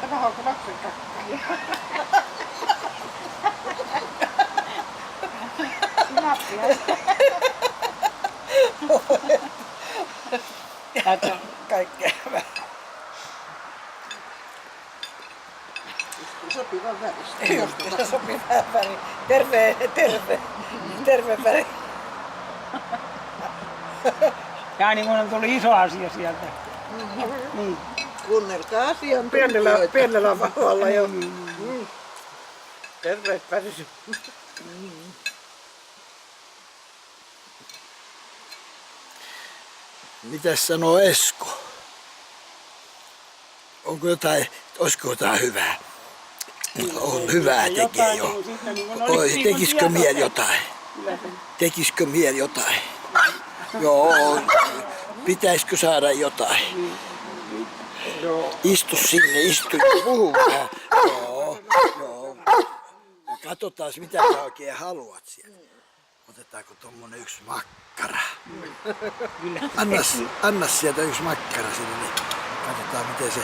Tämä onko lapsen kakkaa? Sinappia. Kaikkea hyvää. Sopivan väristä. Just sopiva väri. Terve väri. Ja niin kun tuli iso asia sieltä. Niin. Kuunnelkaa asiantuntijoita. Pienellä vauvalla jo. Terveet värit. Mitäs sanoo Esko? Onko jotain, olisiko jotain hyvää? On hyvää tekee jo. Oi, tekisikö mieli jotain? Tekisikö mieli jotain? Joo, pitäisikö saada jotain? Istu sinne, istu, puhu vähän. Joo. Katsotaan mitä sä oikein haluat sieltä. Otetaanko tommonen yksi makkara? Anna sieltä yksi makkara sinne, niin katsotaan miten se...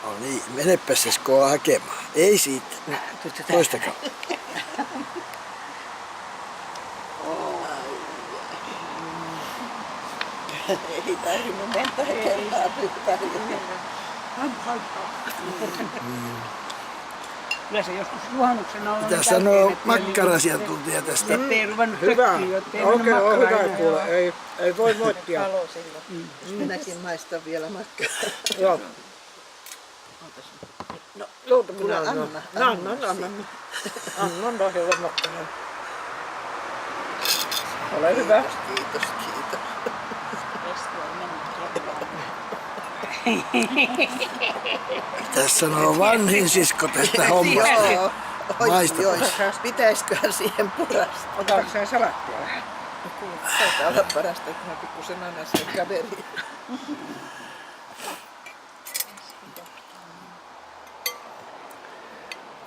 No niin, menepäs Eskoa hakemaan. Ei siitä. Toistakaan. Ei tarvinnut monta kertaa tyttäriä. Kyllä se joskus juhannuksena on. Mitä sanoo makkara-asiantuntija tästä? Ettei ruvennut Hyvä. tökkiä, ettei Oikein on makkaraa hyvä enää. kuule. Ei voi moittia. Talo silloin. Minäkin maistan vielä makkaraa. Joo. No, Joutu kuule, minä anna. Annan ohjella makkaraa. Ole hyvä. Kiitos. Tässä sanoo vanhin sisko tästä hommasta. Joo. Maistapa. Pitäisiköhän siihen purasta? Otatko sinä salattia vähän? Taitaa olla parasta, että mä pikkusen annan sen kaveriin.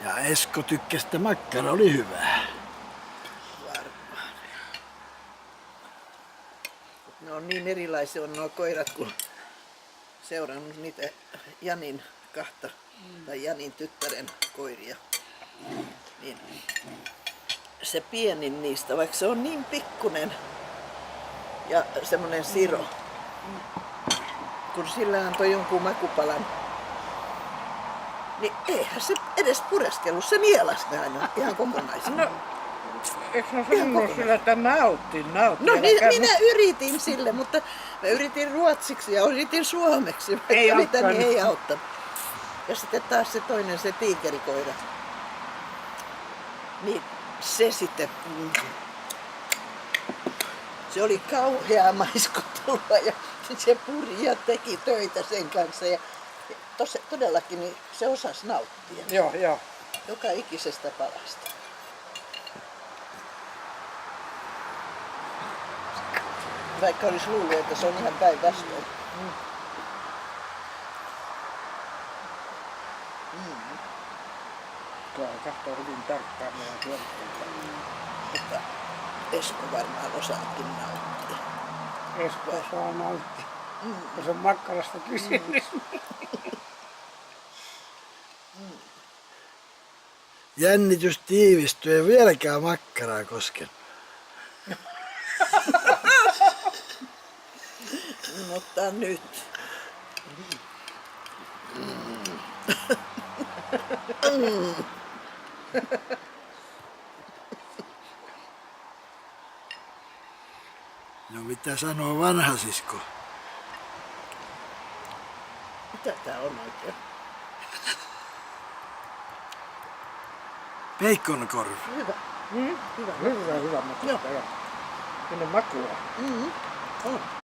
Ja Esko tykkäsi, että makkara oli hyvää. Varmaan. Ne on niin erilaisia on nuo koirat, kun seurannut niitä Janin kahta tai Janin tyttären koiria. Niin se pienin niistä, vaikka se on niin pikkunen ja semmonen siro, kun sillä antoi jonkun makupalan, niin eihän se edes pureskellut, se nielaski aina ihan kokonaisena. No, eikö mä sanonut sillä, että nautin? No niin, minä yritin sille, mutta mä yritin ruotsiksi ja yritin suomeksi, vaikka Ei mitä niin auttanut. ei auttanut. Ja sitten taas se toinen, se tiikerikoira. Niin se sitten, se oli kauheaa maiskuttelua ja se puri ja teki töitä sen kanssa. Ja todellakin niin se osasi nauttia Joo. joka ikisestä palasta. Vaikka olisi luullut, että se on ihan päinvastoin. Tuo katsoo hyvin tarkkaan meidän tuotteita. Mutta Esko varmaan osaakin nauttia. Esko saa nauttia. Jos on makkarasta kysymys. Jännitys tiivistyy, ei vieläkään makkaraa koskenut. Mutta nyt. No mitä sanoo vanha sisko? Mitä tää on oikein? Peikkonkorvi. Hyvä. Hyvä. Hyvä makkaa. Joo. Kyllä makua. On.